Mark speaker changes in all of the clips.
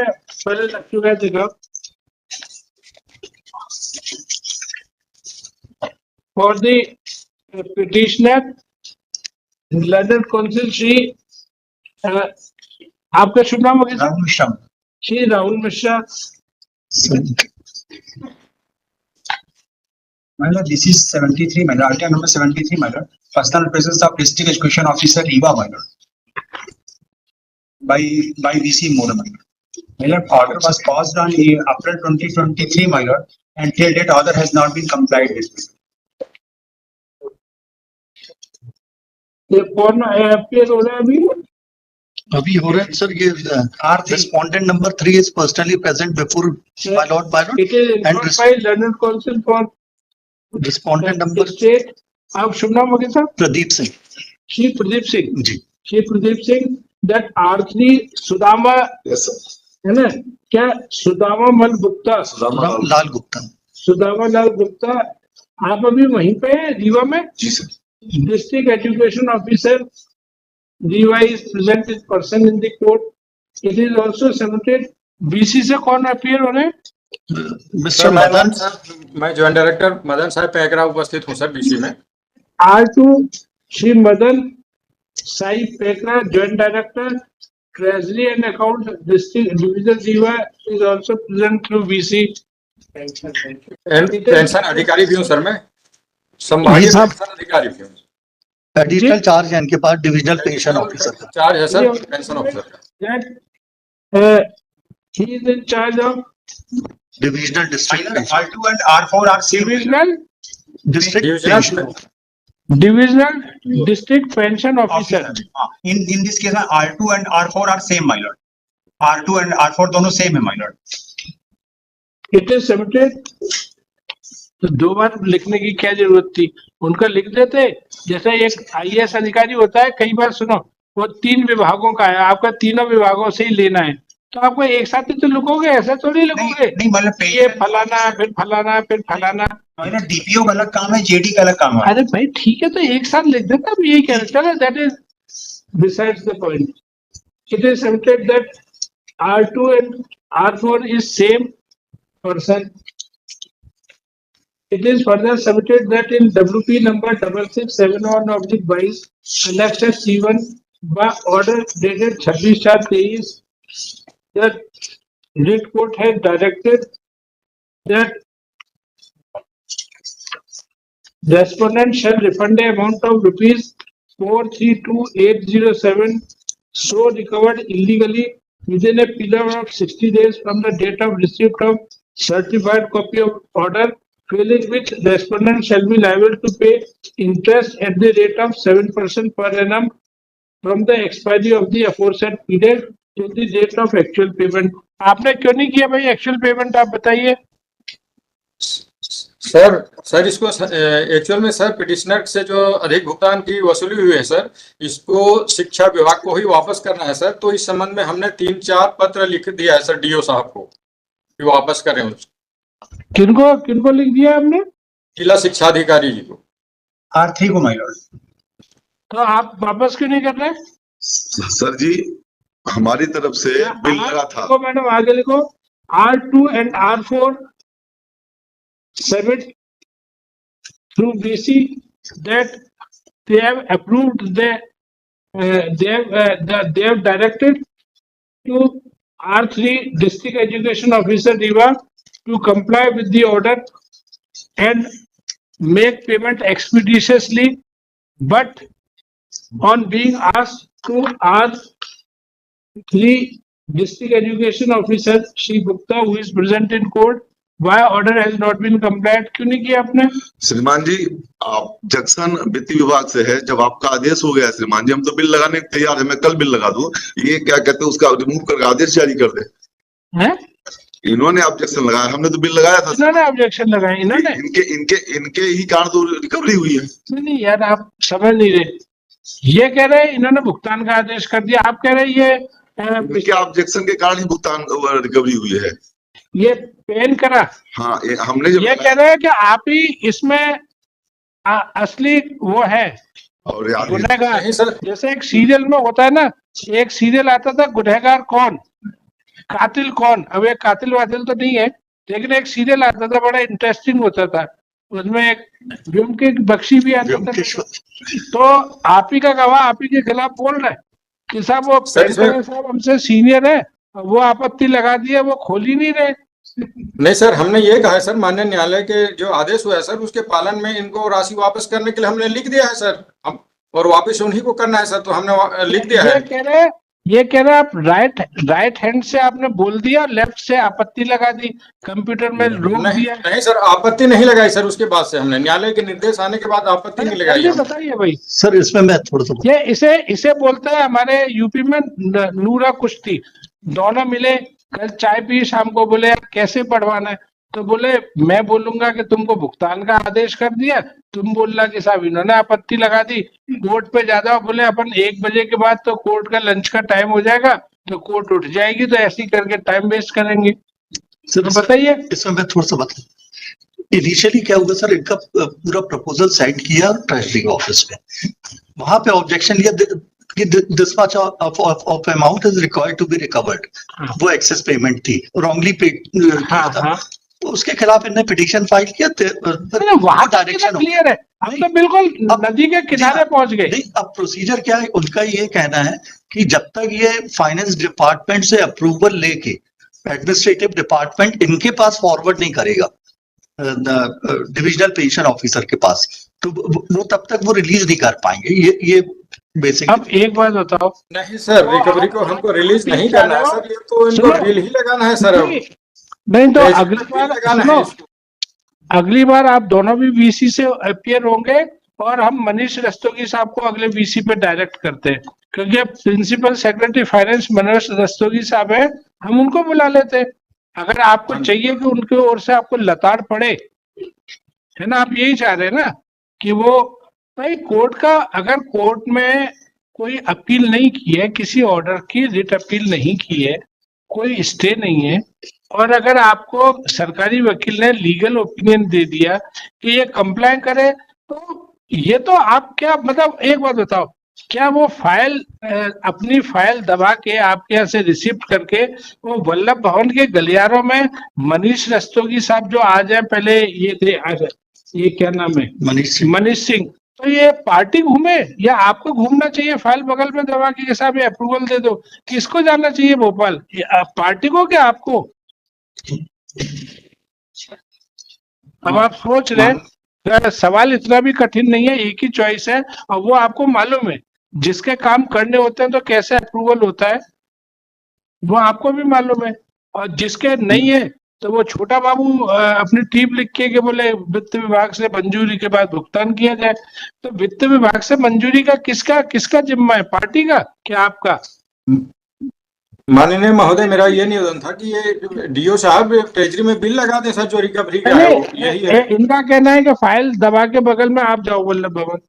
Speaker 1: पहले लग चुका है, देखो for the petitioner learned council Shri आपका शुभ नाम हो गया
Speaker 2: Rahul Mishra.
Speaker 1: Shri Rahul Mishra.
Speaker 2: My lord, this is 73, my lord. Item number 73, my lord. Personal presence of District Education Officer Eva, my lord. By VC Moore, my lord. My lord, order was passed on April 2023, my lord, and till date order has not been complied with.
Speaker 1: ये कौन appear हो रहा है
Speaker 3: अभी हो रहा है sir. ये respondent number 3 is personally present before my lord
Speaker 1: It is informed by Learned Council for
Speaker 3: respondent number
Speaker 1: state. आप शुभ नाम हो गया sir?
Speaker 3: Pradeep Singh
Speaker 1: Shri Pradeep Singh
Speaker 3: ji.
Speaker 1: Shri Pradeep Singh that R3 Sudama है ना, क्या सुदामा मल गुप्ता,
Speaker 3: लाल गुप्ता,
Speaker 1: सुदामा लाल गुप्ता, आप अभी वहीं पे हैं रीवा में?
Speaker 3: जी sir.
Speaker 1: District education officer Rewa is present in person in the court. It is also submitted. BC से कौन अपीयर हो रहे हैं?
Speaker 3: मिस्टर मदन,
Speaker 4: मैं ज्वाइंट डायरेक्टर मदन साहब पैकरा उपस्थित हूँ सर बीसी में.
Speaker 1: R2 Shri Madan Sai Paikra, joint director treasury and account district division Rewa is also present through BC.
Speaker 4: Pension अधिकारी भी हूँ सर मैं, संभागीय पेंशन अधिकारी भी हूँ.
Speaker 3: एडिशनल चार्ज है इनके पास डिविजनल पेंशन ऑफिसर का
Speaker 4: चार्ज है सर पेंशन ऑफिसर का.
Speaker 1: He is in charge of
Speaker 3: divisional district
Speaker 2: R2 and R4 are same.
Speaker 1: divisional district pension officer.
Speaker 2: In this case, R2 and R4 are same, my lord. R2 and R4 दोनों same है, my lord.
Speaker 1: It is submitted. तो दो बार लिखने की क्या जरूरत थी? उनका लिख देते. जैसे एक IAS अधिकारी होता है, कई बार सुनो वो 3 विभागों का है, आपका तीनों विभागों से ही लेना है, तो आपको एक साथ ही तो लिखोगे, ऐसा थोड़ी लिखोगे.
Speaker 2: नहीं मतलब
Speaker 1: ये फलाना फिर फलाना फिर फलाना.
Speaker 2: डीपीओ का अलग काम है, जेडी का अलग काम है.
Speaker 1: अरे भाई ठीक है, तो एक साथ लिख देता. अब यही कैरेक्टर है. That is besides the point. It is submitted that R2 and R4 is same person. It is further submitted that in WP number 6671/22 collector C1 by order dated 26/4/23 that Writ Court has directed that respondent shall refund the amount of rupees 432,807 so recovered illegally within a period of 60 days from the date of receipt of certified copy of order, failing which respondent shall be liable to pay interest at the rate of 7% per annum from the expiry of the aforesaid period till the date of actual payment. आपने क्यों नहीं किया भाई actual payment? आप बताइए.
Speaker 4: Sir इसको actual में sir petitioner से जो अधिक भुगतान की वसूली हुई है सर, इसको शिक्षा विभाग को ही वापस करना है सर. तो इस संबंध में हमने 3-4 पत्र लिख दिया है सर डीओ साहब को कि वापस करें उसको.
Speaker 1: किनको लिख दिया आपने?
Speaker 4: जिला शिक्षा अधिकारी जी को.
Speaker 2: R3 को, माय लॉर्ड.
Speaker 1: तो आप वापस क्यों नहीं कर रहे?
Speaker 5: सर जी हमारी तरफ से बिल लगा था.
Speaker 1: मैडम आगे लिखो. R2 and R4 submit through BC that they have approved they have directed to R3 District Education Officer Riva to comply with the order and make payment expeditiously, but on being asked to R3 District Education Officer Shri Gupta, who is present in court, why order has not been complied? क्यों नहीं किया आपने?
Speaker 5: श्रीमान जी आप junction वित्तीय विभाग से है, जब आपका आदेश हो गया श्रीमान जी, हम तो बिल लगाने के तैयार है. मैं कल बिल लगा दूं. ये क्या कहते हैं उसका रिमूव करके आदेश जारी कर दे. हैं? इन्होंने ऑब्जेक्शन लगाया, हमने तो बिल लगाया था.
Speaker 1: इन्होंने ऑब्जेक्शन लगाया. इन्होंने
Speaker 5: इनके ही कारण तो रिकवरी हुई है.
Speaker 1: नहीं यार आप समझ नहीं रहे. ये कह रहे इन्होंने भुगतान का आदेश कर दिया, आप कह रहे ये
Speaker 5: ऑब्जेक्शन के कारण ही भुगतान रिकवरी हुई है.
Speaker 1: ये पेन करा.
Speaker 5: हाँ हमने
Speaker 1: ये कह रहे हैं कि आप ही इसमें असली वो है
Speaker 5: और
Speaker 1: गुनहगार. जैसे एक सीरियल में होता है ना, एक सीरियल आता था गुनहगार कौन, कातिल कौन, अब एक कातिल वातिल तो नहीं है, लेकिन एक सीरियल आता था बड़ा इंटरेस्टिंग होता था, उसमें एक व्योमकेश बख्शी भी आता था।
Speaker 3: व्योमकेश
Speaker 1: तो आप ही का गवाह आप ही के खिलाफ बोल रहा है कि साहब वो
Speaker 4: सर, इसमें-
Speaker 1: पेंटर साहब हमसे सीनियर है, वो आपत्ति लगा दी है, वो खोल ही नहीं रहे।
Speaker 4: नहीं सर, हमने ये कहा है सर, माननीय न्यायालय के जो आदेश हुआ है सर, उसके पालन में इनको राशि वापस करने के लिए हमने लिख दिया है सर, हम और वापस उन्हीं को करना है सर, तो हमने लिख दिया है।
Speaker 1: ये कह रहे आप राइट हैंड से आपने बोल दिया और लेफ्ट से आपत्ति लगा दी, कंप्यूटर में रोक
Speaker 4: नहीं
Speaker 1: दिया।
Speaker 4: नहीं सर, आपत्ति नहीं लगाई सर, उसके बाद से हमने न्यायालय के निर्देश आने के बाद आपत्ति नहीं लगाई
Speaker 1: जल्दी
Speaker 4: हमने।
Speaker 1: बताइए भाई,
Speaker 3: सर इसमें मैं थोड़ा सा
Speaker 1: ये इसे बोलते हैं हमारे यूपी में नूरा कुश्ती। दोनों मिले, कल चाय पी, शाम को बोले यार कैसे पढ़वाना है, तो बोले मैं बोलूंगा कि तुमको भुगतान का आदेश कर दिया, तुम बोलना कि साहब इन्होंने आपत्ति लगा दी, कोर्ट पे ज्यादा बोले अपन 1 बजे के बाद तो कोर्ट का लंच का टाइम हो जाएगा, तो कोर्ट उठ जाएगी, तो ऐसे ही करके टाइम वेस्ट करेंगे।
Speaker 3: सर
Speaker 1: तो बताइए।
Speaker 3: इसमें मैं थोड़ा सा बता, इनिशियली क्या होगा सर, इनका पूरा प्रपोजल साइड किया ट्रेजरी ऑफिस में, वहां पे ऑब्जेक्शन लिया कि this much of amount is required to be recovered, वो एक्सेस पेमेंट थी, रॉन्गली पेड किया था, तो उसके खिलाफ इन्होंने पिटीशन फाइल किया,
Speaker 1: वहां
Speaker 3: डायरेक्शन
Speaker 1: क्लियर है, हम तो बिल्कुल नदी के किनारे पहुंच गए।
Speaker 3: नहीं, अब प्रोसीजर क्या है उनका, ये कहना है कि जब तक ये फाइनेंस डिपार्टमेंट से अप्रूवल लेके एडमिनिस्ट्रेटिव डिपार्टमेंट इनके पास फॉरवर्ड नहीं करेगा डिविजनल पेंशन ऑफिसर के पास, तो वो तब तक वो रिलीज नहीं कर पाएंगे। ये बेसिक।
Speaker 1: अब एक बात बताओ,
Speaker 4: नहीं सर, रिकवरी को हमको रिलीज नहीं करना है सर, ये तो इनको बिल ही लगाना है सर। अब
Speaker 1: नहीं तो अगली बार
Speaker 4: लगाना है
Speaker 1: सुनो,
Speaker 4: इसको।
Speaker 1: अगली बार आप दोनों भी वीसी से अपियर होंगे और हम मनीष रस्तोगी साहब को अगले वीसी पे डायरेक्ट करते हैं, क्योंकि अब principal secretary finance Manish Rastogi साहब है, हम उनको बुला लेते हैं। अगर आपको चाहिए कि उनकी ओर से आपको लताड़ पड़े, है ना, आप यही चाह रहे हैं ना कि वो भाई कोर्ट का, अगर कोर्ट में कोई अपील नहीं की है, किसी ऑर्डर की रिट अपील नहीं की है, कोई स्टे नहीं है, और अगर आपको सरकारी वकील ने लीगल ओपिनियन दे दिया कि ये कंप्लाई करे, तो ये तो आप क्या मतलब, एक बात बताओ, क्या वो फाइल अपनी फाइल दबा के आपके यहाँ से रिसिप्ट करके वो वल्लभ भवन के गलियारों में मनीष रस्तोगी साहब जो आ जाए, पहले ये थे, ये क्या नाम है, मनीष सिंह, तो ये पार्टी घूमे या आपको घूमना चाहिए फाइल बगल में दबा के साहब ये अप्रूवल दे दो? किसको जाना चाहिए भोपाल, पार्टी को क्या आपको? अब आप सोच रहे हैं, सवाल इतना भी कठिन नहीं है, एक ही चॉइस है, और वो आपको मालूम है, जिसके काम करने होते हैं तो कैसे अप्रूवल होता है वो आपको भी मालूम है, और जिसके नहीं है तो वो छोटा बाबू अपनी टीम लिख के बोले वित्त विभाग से मंजूरी के बाद भुगतान किया जाए। तो वित्त विभाग से मंजूरी का किसका जिम्मा है, पार्टी का क्या आपका?
Speaker 4: माननीय महोदय, मेरा ये निवेदन था कि ये डीओ साहब ट्रेजरी में बिल लगा दें सर, जो रिकवरी का है यही है।
Speaker 1: इनका कहना है कि फाइल दबा के बगल में आप जाओ वल्लभ भवन,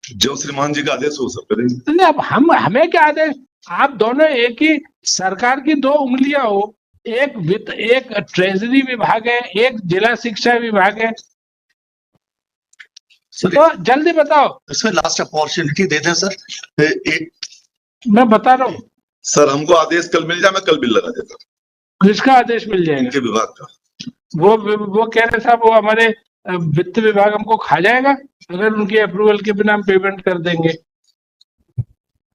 Speaker 5: जो श्रीमान जी का आदेश हो सब करेंगे।
Speaker 1: नहीं, अब हमें क्या आदेश, आप दोनों एक ही सरकार की दो उंगलियां हो, एक वित्त, एक ट्रेजरी विभाग है, एक जिला शिक्षा विभाग है, तो जल्दी बताओ।
Speaker 3: इसमें लास्ट अपॉर्चुनिटी दे दें सर,
Speaker 1: मैं बता रहा हूँ
Speaker 5: सर, हमको आदेश कल मिल जाए, मैं कल बिल लगा देता हूँ।
Speaker 1: किसका आदेश मिल जाएगा?
Speaker 5: इनके विभाग का।
Speaker 1: वो कह रहे साहब, वो हमारे वित्त विभाग हमको खा जाएगा अगर उनके अप्रूवल के बिना हम पेमेंट कर देंगे।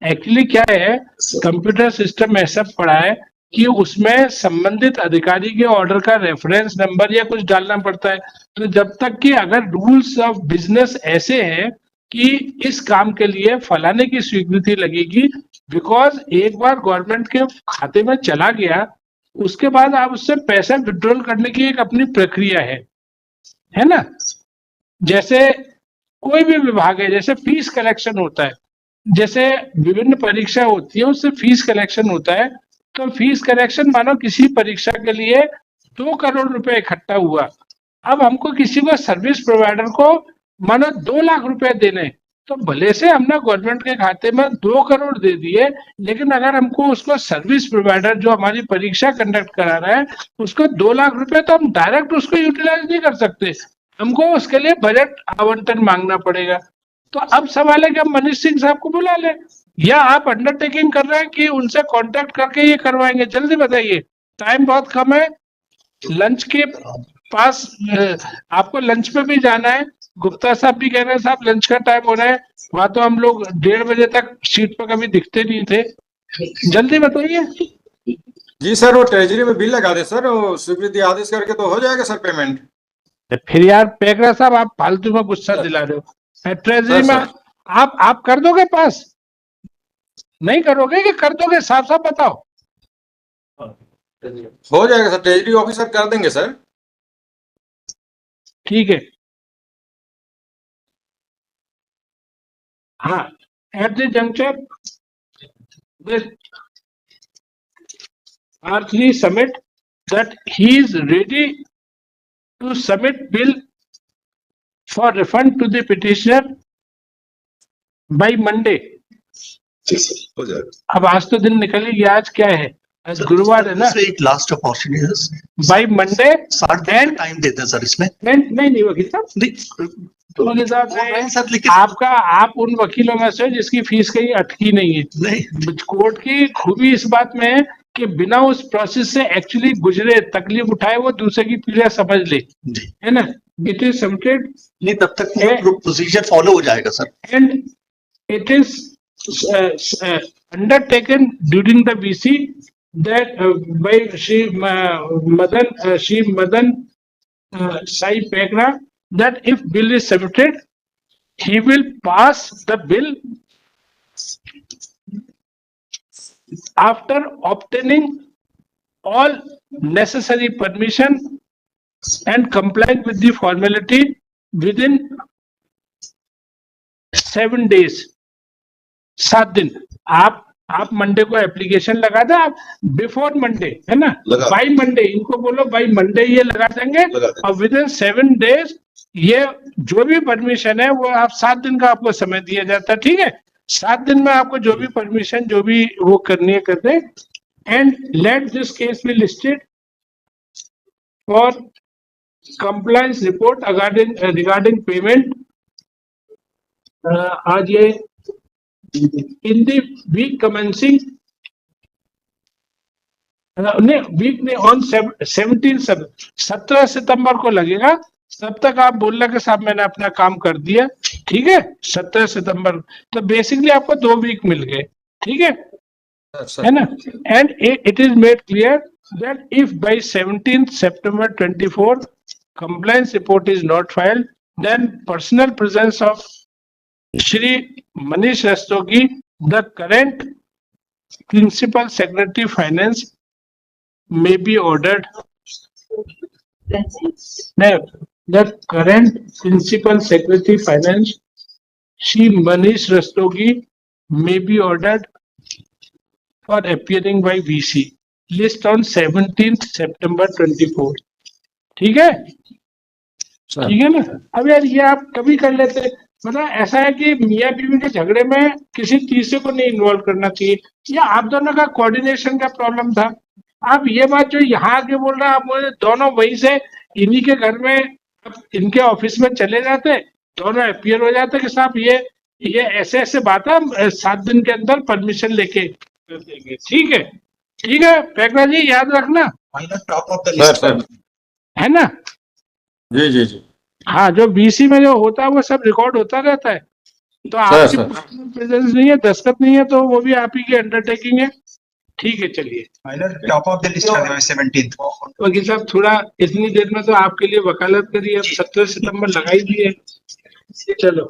Speaker 1: एक्चुअली क्या है, कंप्यूटर सिस्टम में ऐसा पड़ा है कि उसमें संबंधित अधिकारी के ऑर्डर का रेफरेंस नंबर या कुछ डालना पड़ता है, तो जब तक कि अगर रूल्स ऑफ बिजनेस ऐसे हैं कि इस काम के लिए फलाने की स्वीकृति लगेगी, बिकॉज एक बार गवर्नमेंट के खाते में चला गया, उसके बाद आप उससे पैसा विड्रॉल करने की एक अपनी प्रक्रिया है ना। जैसे कोई भी विभाग है, जैसे फीस कलेक्शन होता है, जैसे विभिन्न परीक्षा होती है उससे फीस कलेक्शन होता है, तो फीस कलेक्शन मानो किसी परीक्षा के लिए 2 करोड़ रुपए इकट्ठा हुआ, अब हमको किसी को सर्विस प्रोवाइडर को मानो 2 लाख रुपए देने, तो भले से हमने गवर्नमेंट के खाते में 2 करोड़ दे दिए, लेकिन अगर हमको उसको सर्विस प्रोवाइडर जो हमारी परीक्षा कंडक्ट करा रहा है उसको 2 लाख रुपए, तो हम डायरेक्ट उसको यूटिलाइज नहीं कर सकते, हमको उसके लिए बजट आवंटन मांगना पड़ेगा। तो अब सवाल है कि हम मनीष सिंह साहब को बुला लें, या आप अंडरटेकिंग कर रहे हैं कि उनसे कांटेक्ट करके ये करवाएंगे? जल्दी बताइए, टाइम बहुत कम है, लंच के पास आपको लंच पे भी जाना है। गुप्ता साहब भी कह रहे हैं साहब लंच का टाइम हो रहा है, वहां तो हम लोग 1:30 बजे तक सीट पर कभी दिखते नहीं थे। जल्दी बताइए।
Speaker 4: जी सर, वो ट्रेजरी में बिल लगा दे सर, वो स्वीकृति आदेश करके तो हो जाएगा सर पेमेंट।
Speaker 1: फिर यार पेगरा साहब आप फालतू में गुस्सा दिला रहे हो। ट्रेजरी में
Speaker 4: सर।
Speaker 1: आप कर दोगे पास? नहीं करोगे कि कर दोगे? साफ साफ बताओ।
Speaker 4: हो जाएगा सर, ट्रेजरी ऑफिसर कर देंगे सर।
Speaker 1: ठीक है। हाँ, at the junction with R3 submit that he is ready to submit bill for refund to the petitioner by Monday.
Speaker 5: हो जाएगा।
Speaker 1: अब आज तो दिन निकल ही गया, आज क्या है? आज गुरुवार है ना।
Speaker 3: इसमें एक लास्ट अपॉर्चुनिटी है,
Speaker 1: बाई मंडे
Speaker 3: 60 दिन का टाइम देते हैं सर इसमें।
Speaker 1: नहीं वकील साहब,
Speaker 3: नहीं,
Speaker 1: तो वकील साहब
Speaker 3: नहीं सर, लेकिन
Speaker 1: आप उन वकीलों में से जिसकी फीस कहीं अटकी नहीं है।
Speaker 3: नहीं,
Speaker 1: कोर्ट की खूबी इस बात में है कि बिना उस प्रोसेस से एक्चुअली गुजरे, तकलीफ उठाए, वो दूसरे की पीड़ा समझ ले,
Speaker 3: जी
Speaker 1: है ना। इट इज सबमिटेड
Speaker 3: नहीं, तब तक प्रोसीजर फॉलो हो जाएगा sir.
Speaker 1: and it is undertaken during the VC that by Shri Madan Sai Pegra, that if bill is submitted, he will pass the bill after obtaining all necessary permission and complying with the formality within 7 days, 7 दिन। आप Monday को application लगा दे, आप before Monday, है ना,
Speaker 5: लगा।
Speaker 1: By Monday, इनको बोलो बाई मंडे ये लगा देंगे,
Speaker 5: लगा देंगे।
Speaker 1: और विद इन 7 डेज ये जो भी परमिशन है वो आप 7 दिन का आपको समय दिया जाता है, ठीक है। 7 दिन में आपको जो भी परमिशन, जो भी वो करनी है कर दे। And let this case be listed for compliance report regarding payment आज ये in the week commencing on 17 सितंबर को लगेगा। तब तक आप बोल रहे कि साहब मैंने अपना काम कर दिया, ठीक है। 17 सितंबर तो बेसिकली आपको 2 वीक मिल गए, ठीक है ना। And it is made clear that if by 17th September 24 compliance report is not filed, then personal presence of Shri Manish Rastogi, the current principal secretary finance, may be ordered. No, the current principal secretary finance, Shri Manish Rastogi, may be ordered for appearing by VC. List on 17th September 24. ठीक है, ठीक है ना। अब यार ये आप कभी कर लेते, मतलब ऐसा है कि मियाँ बीवी के झगड़े में किसी तीसरे को नहीं इन्वॉल्व करना चाहिए, या आप दोनों का कोऑर्डिनेशन का प्रॉब्लम था। आप ये बात जो यहाँ आके बोल रहे हैं, आप मुझे दोनों वहीं से इन्हीं के घर में इनके ऑफिस में चले जाते, दोनों अपियर हो जाते कि साहब ये ऐसे ऐसे बात है, 7 दिन के अंदर परमिशन लेके कर देंगे, ठीक है। ठीक है पेगरा जी, याद रखना,
Speaker 2: टॉप ऑफ द लिस्ट
Speaker 1: है ना।
Speaker 4: जी जी जी।
Speaker 1: हाँ, जो बीसी में जो होता है वो सब रिकॉर्ड होता रहता है। तो आपकी प्रेजेंस नहीं है, दस्तखत नहीं है, तो वो भी आप ही की अंडरटेकिंग है, ठीक है। चलिए,
Speaker 2: top of the list 17th।
Speaker 1: वकील साहब थोड़ा इतनी देर में तो आपके लिए वकालत करिए, अब 17 सितंबर लगाई दी है, चलो।